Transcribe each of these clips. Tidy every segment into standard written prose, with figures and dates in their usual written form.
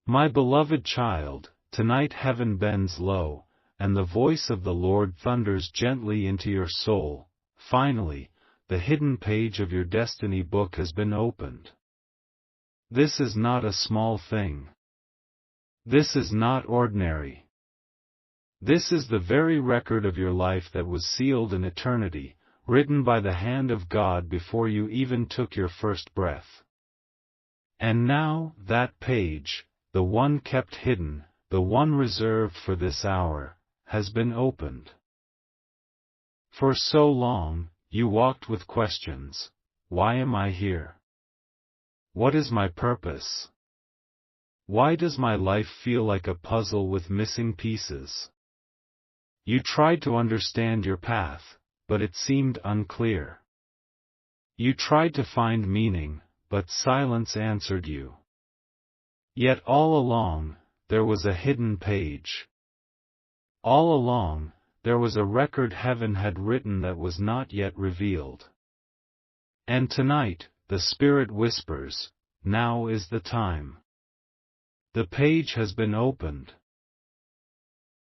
My beloved child, tonight heaven bends low, and the voice of the Lord thunders gently into your soul. Finally, the hidden page of your destiny book has been opened. This is not a small thing. This is not ordinary. This is the very record of your life that was sealed in eternity, written by the hand of God before you even took your first breath. And now, that page, the one kept hidden, the one reserved for this hour, has been opened. For so long, you walked with questions. Why am I here? What is my purpose? Why does my life feel like a puzzle with missing pieces? You tried to understand your path, but it seemed unclear. You tried to find meaning, but silence answered you. Yet all along, there was a hidden page. All along, there was a record heaven had written that was not yet revealed. And tonight, the Spirit whispers, now is the time. The page has been opened.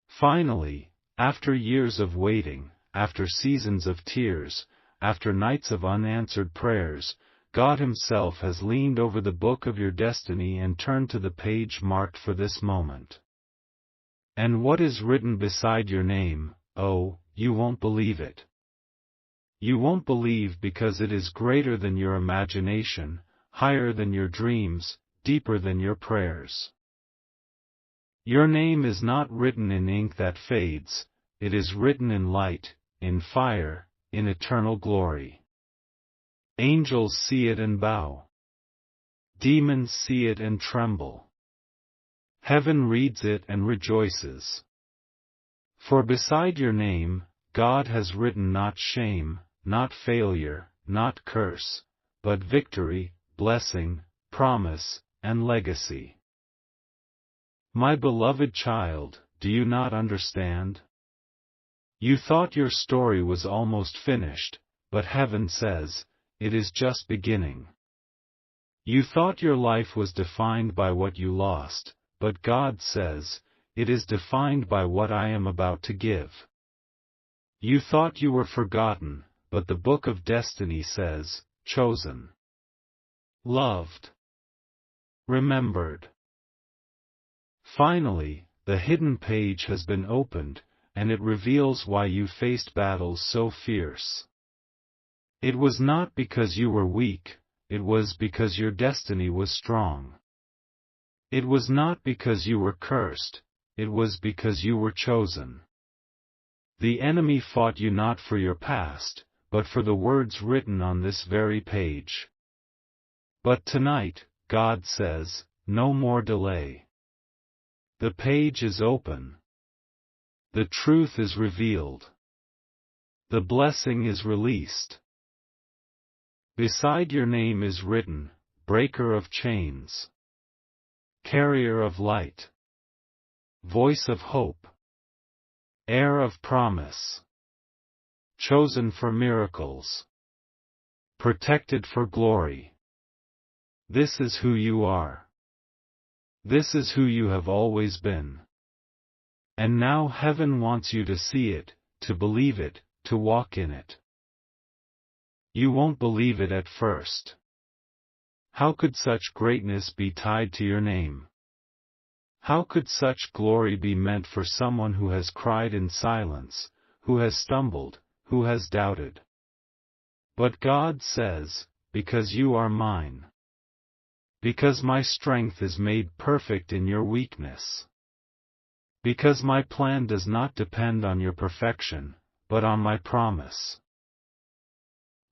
Finally, after years of waiting, after seasons of tears, after nights of unanswered prayers, God Himself has leaned over the book of your destiny and turned to the page marked for this moment. And what is written beside your name, oh, you won't believe it. You won't believe because it is greater than your imagination, higher than your dreams, deeper than your prayers. Your name is not written in ink that fades, it is written in light, in fire, in eternal glory. Angels see it and bow. Demons see it and tremble. Heaven reads it and rejoices. For beside your name, God has written not shame, not failure, not curse, but victory, blessing, promise, and legacy. My beloved child, do you not understand? You thought your story was almost finished, but heaven says, it is just beginning. You thought your life was defined by what you lost, but God says, it is defined by what I am about to give. You thought you were forgotten, but the book of destiny says, chosen, loved, remembered. Finally, the hidden page has been opened, and it reveals why you faced battles so fierce. It was not because you were weak, it was because your destiny was strong. It was not because you were cursed, it was because you were chosen. The enemy fought you not for your past, but for the words written on this very page. But tonight, God says, no more delay. The page is open. The truth is revealed. The blessing is released. Beside your name is written, breaker of chains, carrier of light, voice of hope, heir of promise, chosen for miracles, protected for glory. This is who you are. This is who you have always been. And now heaven wants you to see it, to believe it, to walk in it. You won't believe it at first. How could such greatness be tied to your name? How could such glory be meant for someone who has cried in silence, who has stumbled, who has doubted? But God says, because you are mine. Because my strength is made perfect in your weakness. Because my plan does not depend on your perfection, but on my promise.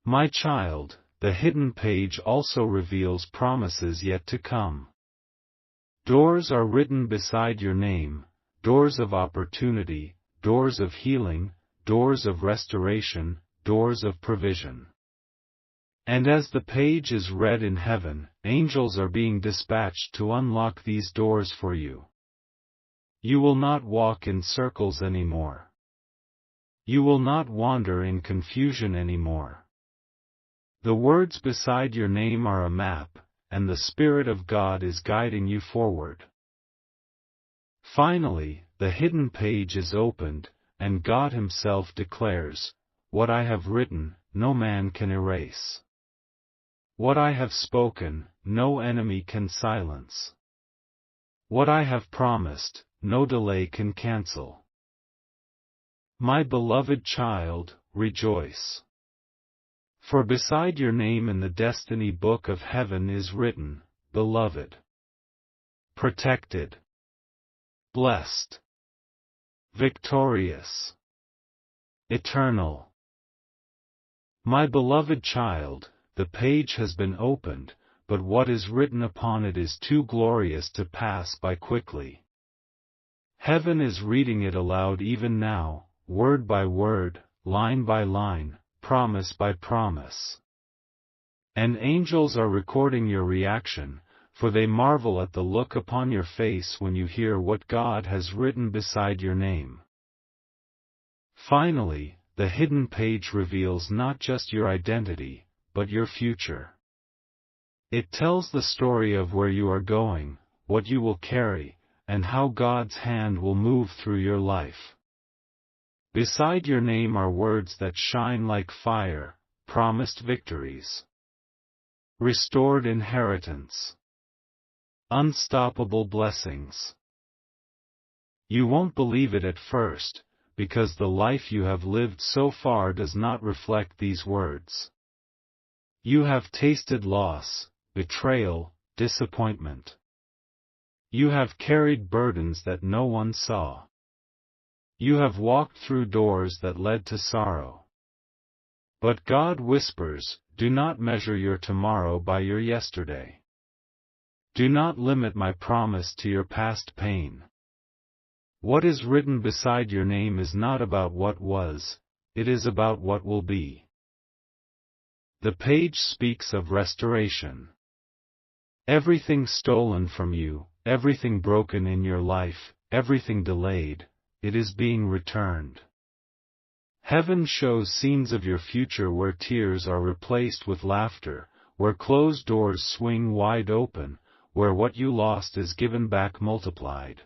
My child, the hidden page also reveals promises yet to come. Doors are written beside your name, doors of opportunity, doors of healing, doors of restoration, doors of provision. And as the page is read in heaven, angels are being dispatched to unlock these doors for you. You will not walk in circles anymore. You will not wander in confusion anymore. The words beside your name are a map, and the Spirit of God is guiding you forward. Finally, the hidden page is opened, and God Himself declares, "What I have written, no man can erase. What I have spoken, no enemy can silence. What I have promised, no delay can cancel. My beloved child, rejoice. For beside your name in the destiny book of heaven is written, beloved, protected, blessed, victorious, eternal. My beloved child, the page has been opened, but what is written upon it is too glorious to pass by quickly. Heaven is reading it aloud even now, word by word, line by line, promise by promise. And angels are recording your reaction, for they marvel at the look upon your face when you hear what God has written beside your name. Finally, the hidden page reveals not just your identity, but your future. It tells the story of where you are going, what you will carry, and how God's hand will move through your life. Beside your name are words that shine like fire, promised victories, restored inheritance, unstoppable blessings. You won't believe it at first, because the life you have lived so far does not reflect these words. You have tasted loss, betrayal, disappointment. You have carried burdens that no one saw. You have walked through doors that led to sorrow. But God whispers, do not measure your tomorrow by your yesterday. Do not limit my promise to your past pain. What is written beside your name is not about what was, it is about what will be. The page speaks of restoration. Everything stolen from you, everything broken in your life, everything delayed, it is being returned. Heaven shows scenes of your future where tears are replaced with laughter, where closed doors swing wide open, where what you lost is given back multiplied.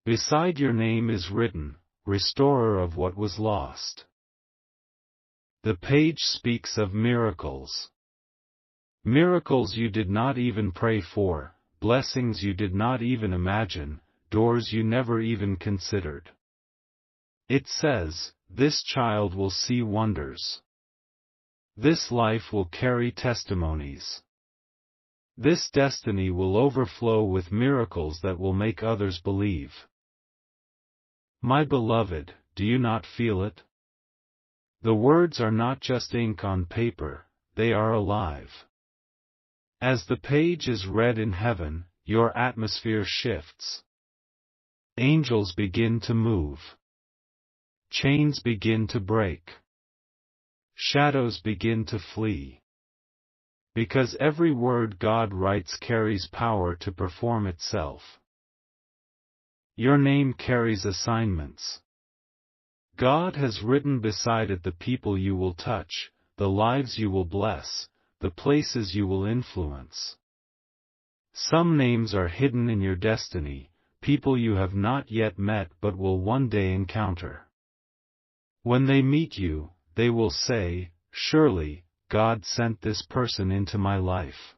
Beside your name is written, restorer of what was lost. The page speaks of miracles. Miracles you did not even pray for, blessings you did not even imagine, doors you never even considered. It says, this child will see wonders. This life will carry testimonies. This destiny will overflow with miracles that will make others believe. My beloved, do you not feel it? The words are not just ink on paper, they are alive. As the page is read in heaven, your atmosphere shifts. Angels begin to move. Chains begin to break. Shadows begin to flee. Because every word God writes carries power to perform itself. Your name carries assignments. God has written beside it the people you will touch, the lives you will bless, the places you will influence. Some names are hidden in your destiny, people you have not yet met but will one day encounter. When they meet you, they will say, surely, God sent this person into my life.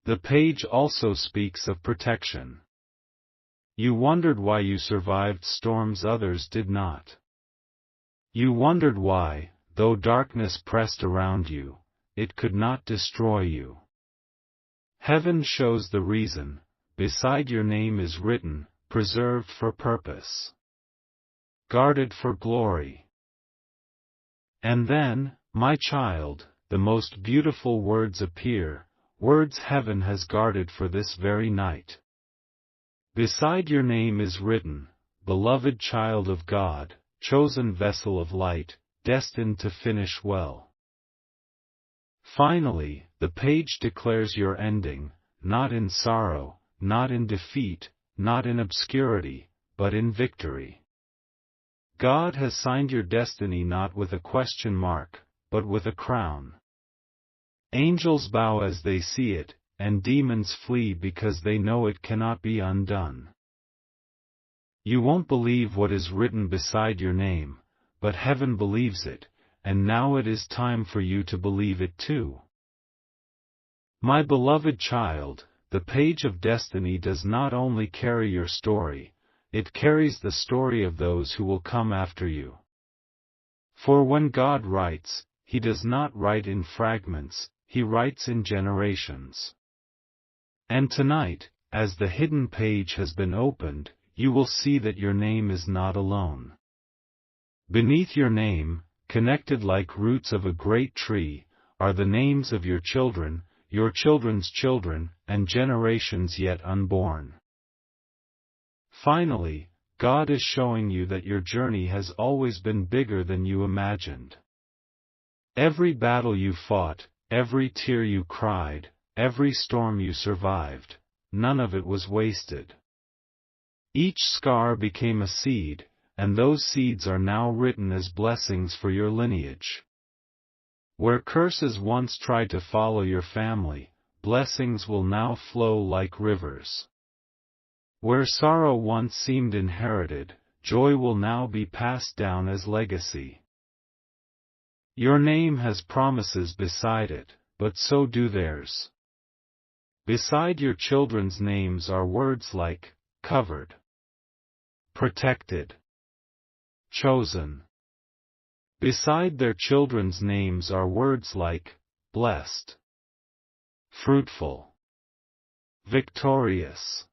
The page also speaks of protection. You wondered why you survived storms others did not. You wondered why, though darkness pressed around you, it could not destroy you. Heaven shows the reason, beside your name is written, preserved for purpose. Guarded for glory. And then, my child, the most beautiful words appear, words heaven has guarded for this very night. Beside your name is written, beloved child of God, chosen vessel of light, destined to finish well. Finally, the page declares your ending, not in sorrow, not in defeat, not in obscurity, but in victory. God has signed your destiny not with a question mark, but with a crown. Angels bow as they see it, and demons flee because they know it cannot be undone. You won't believe what is written beside your name, but heaven believes it, and now it is time for you to believe it too. My beloved child, the page of destiny does not only carry your story, it carries the story of those who will come after you. For when God writes, He does not write in fragments, He writes in generations. And tonight, as the hidden page has been opened, you will see that your name is not alone. Beneath your name, connected like roots of a great tree, are the names of your children, your children's children, and generations yet unborn. Finally, God is showing you that your journey has always been bigger than you imagined. Every battle you fought, every tear you cried, every storm you survived, none of it was wasted. Each scar became a seed, and those seeds are now written as blessings for your lineage. Where curses once tried to follow your family, blessings will now flow like rivers. Where sorrow once seemed inherited, joy will now be passed down as legacy. Your name has promises beside it, but so do theirs. Beside your children's names are words like, covered, protected, chosen. Beside their children's names are words like, blessed, fruitful, victorious.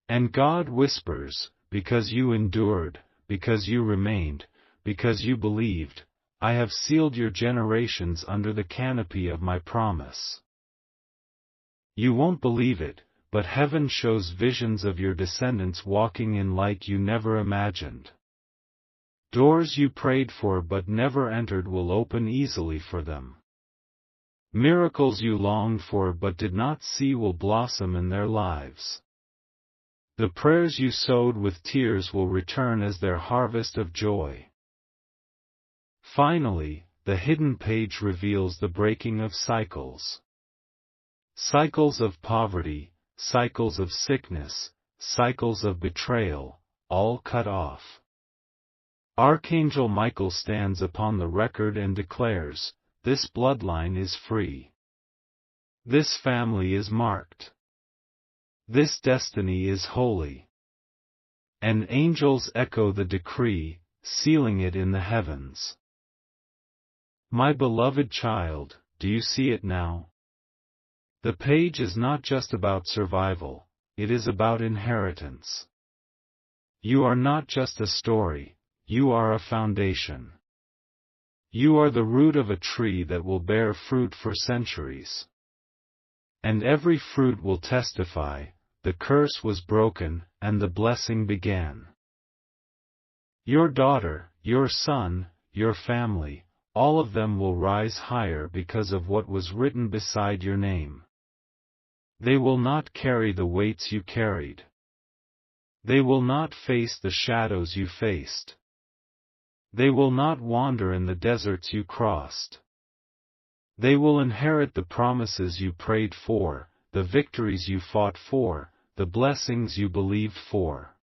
And God whispers, because you endured, because you remained, because you believed, I have sealed your generations under the canopy of my promise. You won't believe it, but heaven shows visions of your descendants walking in light you never imagined. Doors you prayed for but never entered will open easily for them. Miracles you longed for but did not see will blossom in their lives. The prayers you sowed with tears will return as their harvest of joy. Finally, the hidden page reveals the breaking of cycles. Cycles of poverty, cycles of sickness, cycles of betrayal, all cut off. Archangel Michael stands upon the record and declares, this bloodline is free. This family is marked. This destiny is holy. And angels echo the decree, sealing it in the heavens. My beloved child, do you see it now? The page is not just about survival, it is about inheritance. You are not just a story, you are a foundation. You are the root of a tree that will bear fruit for centuries. And every fruit will testify, the curse was broken, and the blessing began. Your daughter, your son, your family, all of them will rise higher because of what was written beside your name. They will not carry the weights you carried. They will not face the shadows you faced. They will not wander in the deserts you crossed. They will inherit the promises you prayed for, the victories you fought for, the blessings you believed for.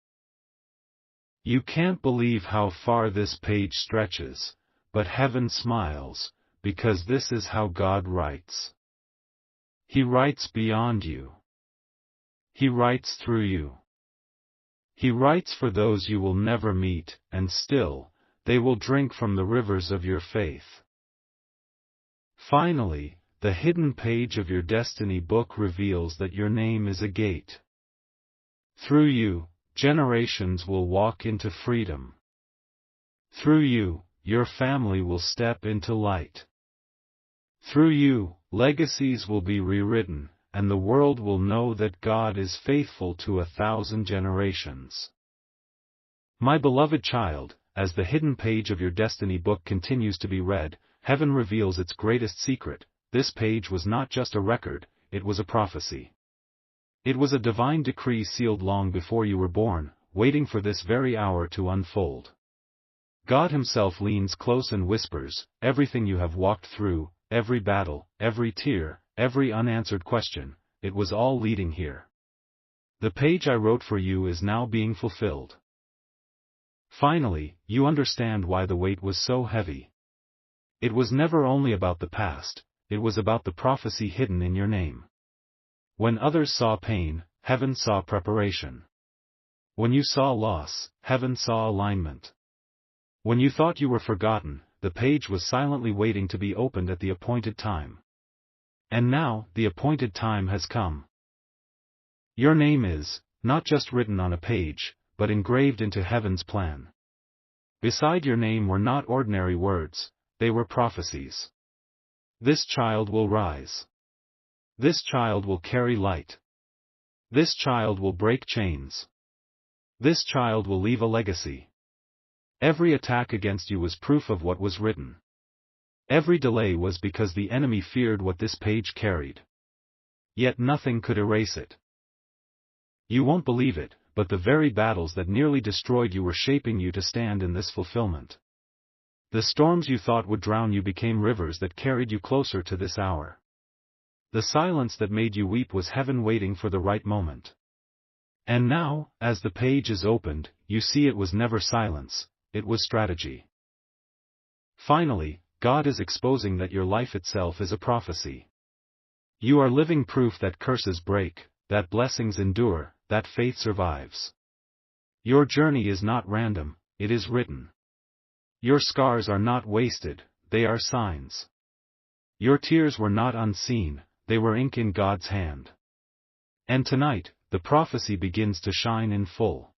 You can't believe how far this page stretches, but heaven smiles, because this is how God writes. He writes beyond you. He writes through you. He writes for those you will never meet, and still, they will drink from the rivers of your faith. Finally, the hidden page of your destiny book reveals that your name is a gate. Through you, generations will walk into freedom. Through you, your family will step into light. Through you, legacies will be rewritten, and the world will know that God is faithful to 1,000 generations. My beloved child, as the hidden page of your destiny book continues to be read, heaven reveals its greatest secret. This page was not just a record, it was a prophecy. It was a divine decree sealed long before you were born, waiting for this very hour to unfold. God Himself leans close and whispers, everything you have walked through, every battle, every tear, every unanswered question, it was all leading here. The page I wrote for you is now being fulfilled. Finally, you understand why the weight was so heavy. It was never only about the past, it was about the prophecy hidden in your name. When others saw pain, heaven saw preparation. When you saw loss, heaven saw alignment. When you thought you were forgotten, the page was silently waiting to be opened at the appointed time. And now, the appointed time has come. Your name is, not just written on a page, but engraved into heaven's plan. Beside your name were not ordinary words, they were prophecies. This child will rise. This child will carry light. This child will break chains. This child will leave a legacy. Every attack against you was proof of what was written. Every delay was because the enemy feared what this page carried. Yet nothing could erase it. You won't believe it, but the very battles that nearly destroyed you were shaping you to stand in this fulfillment. The storms you thought would drown you became rivers that carried you closer to this hour. The silence that made you weep was heaven waiting for the right moment. And now, as the page is opened, you see it was never silence, it was strategy. Finally, God is exposing that your life itself is a prophecy. You are living proof that curses break, that blessings endure, that faith survives. Your journey is not random, it is written. Your scars are not wasted, they are signs. Your tears were not unseen, they were ink in God's hand. And tonight, the prophecy begins to shine in full.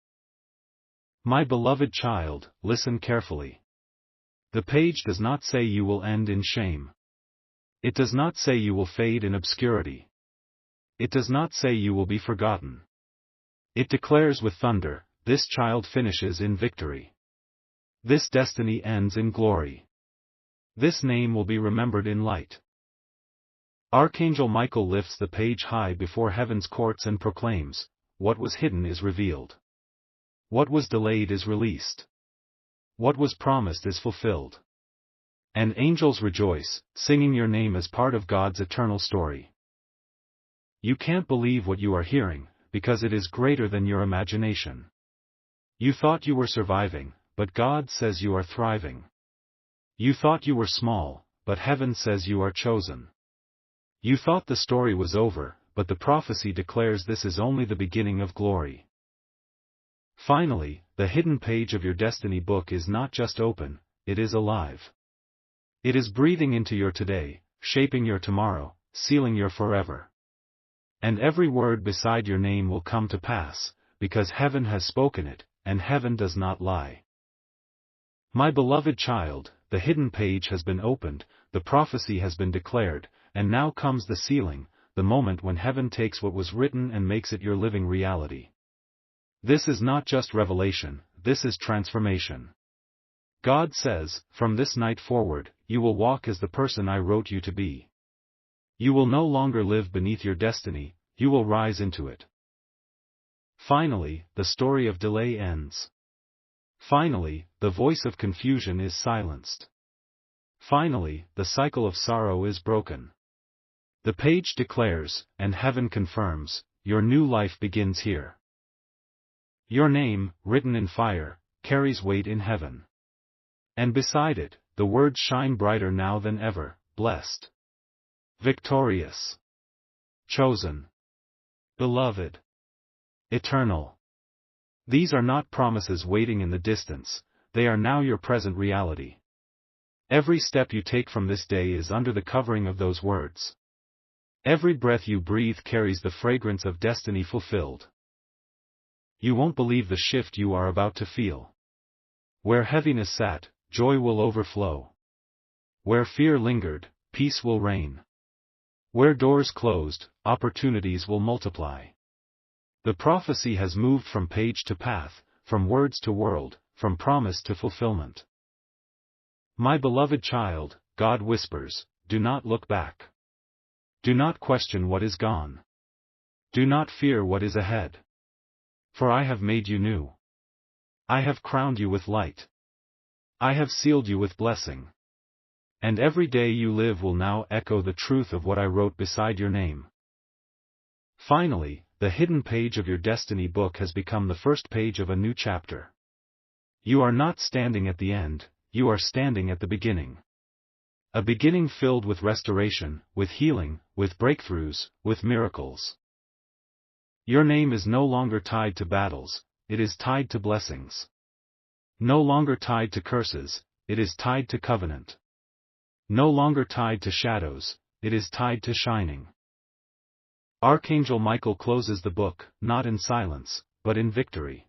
My beloved child, listen carefully. The page does not say you will end in shame. It does not say you will fade in obscurity. It does not say you will be forgotten. It declares with thunder, this child finishes in victory. This destiny ends in glory. This name will be remembered in light. Archangel Michael lifts the page high before heaven's courts and proclaims, what was hidden is revealed. What was delayed is released. What was promised is fulfilled. And angels rejoice, singing your name as part of God's eternal story. You can't believe what you are hearing, because it is greater than your imagination. You thought you were surviving, but God says you are thriving. You thought you were small, but heaven says you are chosen. You thought the story was over, but the prophecy declares this is only the beginning of glory. Finally, the hidden page of your destiny book is not just open, it is alive. It is breathing into your today, shaping your tomorrow, sealing your forever. And every word beside your name will come to pass, because heaven has spoken it, and heaven does not lie. My beloved child, the hidden page has been opened, the prophecy has been declared, and now comes the sealing, the moment when heaven takes what was written and makes it your living reality. This is not just revelation, this is transformation. God says, from this night forward, you will walk as the person I wrote you to be. You will no longer live beneath your destiny, you will rise into it. Finally, the story of delay ends. Finally, the voice of confusion is silenced. Finally, the cycle of sorrow is broken. The page declares, and heaven confirms, your new life begins here. Your name, written in fire, carries weight in heaven. And beside it, the words shine brighter now than ever, blessed, victorious, chosen, beloved, eternal. These are not promises waiting in the distance, they are now your present reality. Every step you take from this day is under the covering of those words. Every breath you breathe carries the fragrance of destiny fulfilled. You won't believe the shift you are about to feel. Where heaviness sat, joy will overflow. Where fear lingered, peace will reign. Where doors closed, opportunities will multiply. The prophecy has moved from page to path, from words to world, from promise to fulfillment. My beloved child, God whispers, do not look back. Do not question what is gone. Do not fear what is ahead. For I have made you new. I have crowned you with light. I have sealed you with blessing. And every day you live will now echo the truth of what I wrote beside your name. Finally, the hidden page of your destiny book has become the first page of a new chapter. You are not standing at the end, you are standing at the beginning. A beginning filled with restoration, with healing, with breakthroughs, with miracles. Your name is no longer tied to battles, it is tied to blessings. No longer tied to curses, it is tied to covenant. No longer tied to shadows, it is tied to shining. Archangel Michael closes the book, not in silence, but in victory.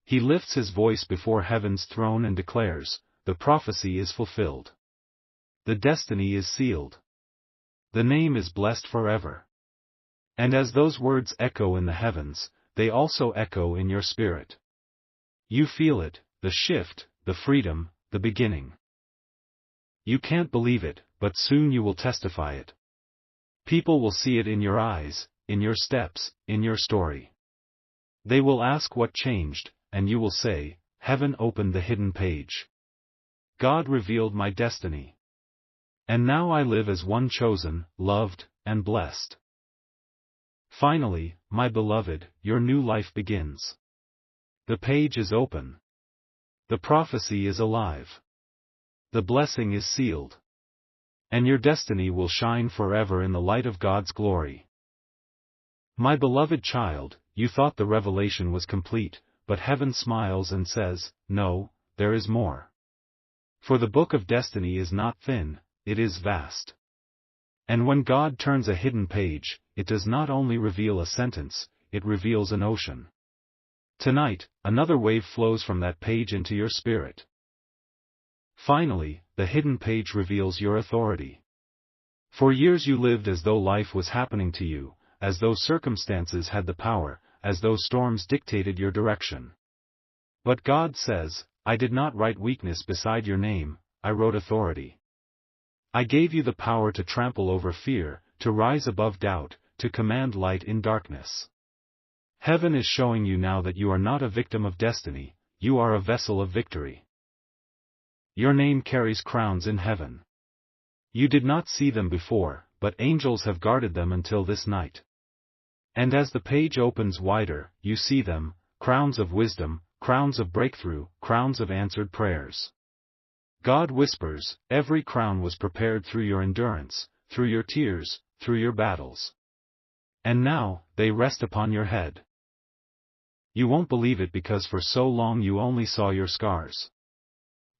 He lifts his voice before heaven's throne and declares, the prophecy is fulfilled. The destiny is sealed. The name is blessed forever. And as those words echo in the heavens, they also echo in your spirit. You feel it, the shift, the freedom, the beginning. You can't believe it, but soon you will testify it. People will see it in your eyes, in your steps, in your story. They will ask what changed, and you will say, Heaven opened the hidden page. God revealed my destiny. And now I live as one chosen, loved, and blessed. Finally, my beloved, your new life begins. The page is open. The prophecy is alive. The blessing is sealed. And your destiny will shine forever in the light of God's glory. My beloved child, you thought the revelation was complete, but heaven smiles and says, no, there is more. For the book of destiny is not thin, it is vast. And when God turns a hidden page, it does not only reveal a sentence, it reveals an ocean. Tonight, another wave flows from that page into your spirit. Finally, the hidden page reveals your authority. For years you lived as though life was happening to you, as though circumstances had the power, as though storms dictated your direction. But God says, I did not write weakness beside your name, I wrote authority. I gave you the power to trample over fear, to rise above doubt, to command light in darkness. Heaven is showing you now that you are not a victim of destiny, you are a vessel of victory. Your name carries crowns in heaven. You did not see them before, but angels have guarded them until this night. And as the page opens wider, you see them, crowns of wisdom, crowns of breakthrough, crowns of answered prayers. God whispers, every crown was prepared through your endurance, through your tears, through your battles. And now, they rest upon your head. You won't believe it because for so long you only saw your scars.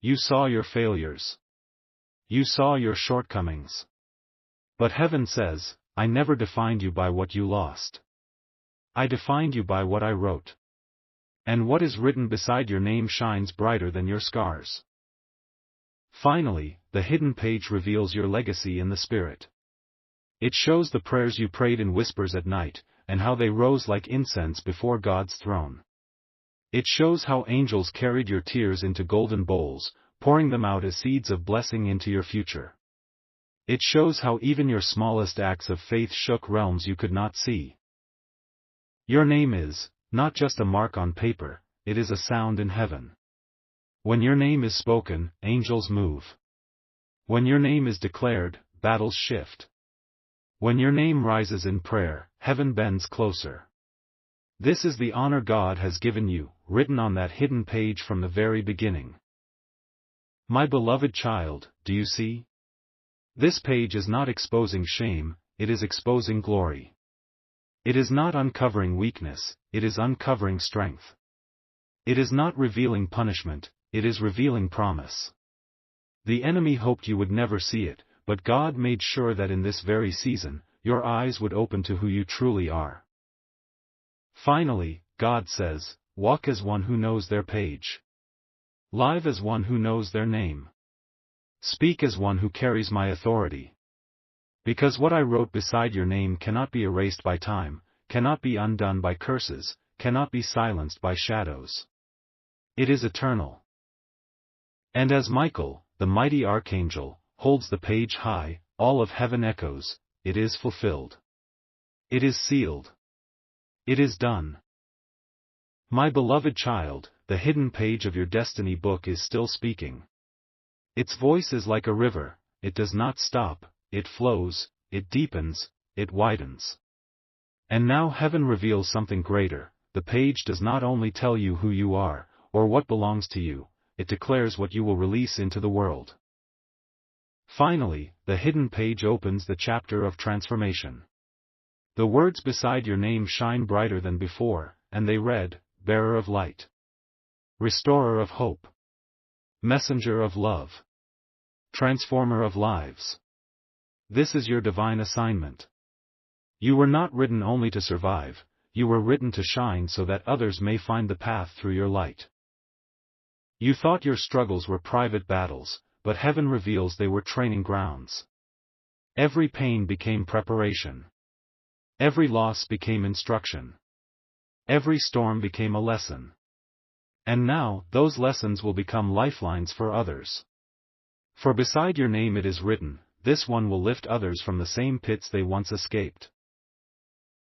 You saw your failures. You saw your shortcomings. But heaven says, I never defined you by what you lost. I defined you by what I wrote. And what is written beside your name shines brighter than your scars. Finally, the hidden page reveals your legacy in the Spirit. It shows the prayers you prayed in whispers at night, and how they rose like incense before God's throne. It shows how angels carried your tears into golden bowls, pouring them out as seeds of blessing into your future. It shows how even your smallest acts of faith shook realms you could not see. Your name is, not just a mark on paper, it is a sound in heaven. When your name is spoken, angels move. When your name is declared, battles shift. When your name rises in prayer, heaven bends closer. This is the honor God has given you, written on that hidden page from the very beginning. My beloved child, do you see? This page is not exposing shame, it is exposing glory. It is not uncovering weakness, it is uncovering strength. It is not revealing punishment, it is revealing promise. The enemy hoped you would never see it, but God made sure that in this very season, your eyes would open to who you truly are. Finally, God says, walk as one who knows their page. Live as one who knows their name. Speak as one who carries my authority. Because what I wrote beside your name cannot be erased by time, cannot be undone by curses, cannot be silenced by shadows. It is eternal. And as Michael, the mighty archangel, holds the page high, all of heaven echoes, it is fulfilled. It is sealed. It is done. My beloved child, the hidden page of your destiny book is still speaking. Its voice is like a river, it does not stop, it flows, it deepens, it widens. And now heaven reveals something greater. The page does not only tell you who you are, or what belongs to you, it declares what you will release into the world. Finally, the hidden page opens the chapter of transformation. The words beside your name shine brighter than before, and they read, Bearer of Light, Restorer of Hope, Messenger of Love, Transformer of Lives. This is your divine assignment. You were not written only to survive, you were written to shine so that others may find the path through your light. You thought your struggles were private battles, but heaven reveals they were training grounds. Every pain became preparation. Every loss became instruction. Every storm became a lesson. And now, those lessons will become lifelines for others. For beside your name it is written, this one will lift others from the same pits they once escaped.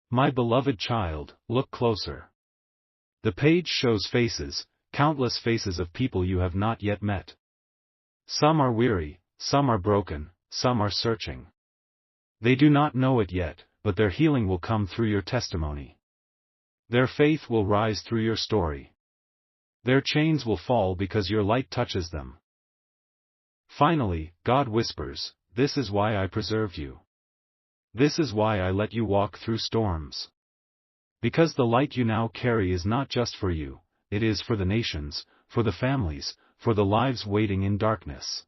My beloved child, look closer. The page shows faces, countless faces of people you have not yet met. Some are weary, some are broken, some are searching. They do not know it yet, but their healing will come through your testimony. Their faith will rise through your story. Their chains will fall because your light touches them. Finally, God whispers, this is why I preserve you. This is why I let you walk through storms. Because the light you now carry is not just for you, it is for the nations, for the families, for the lives waiting in darkness.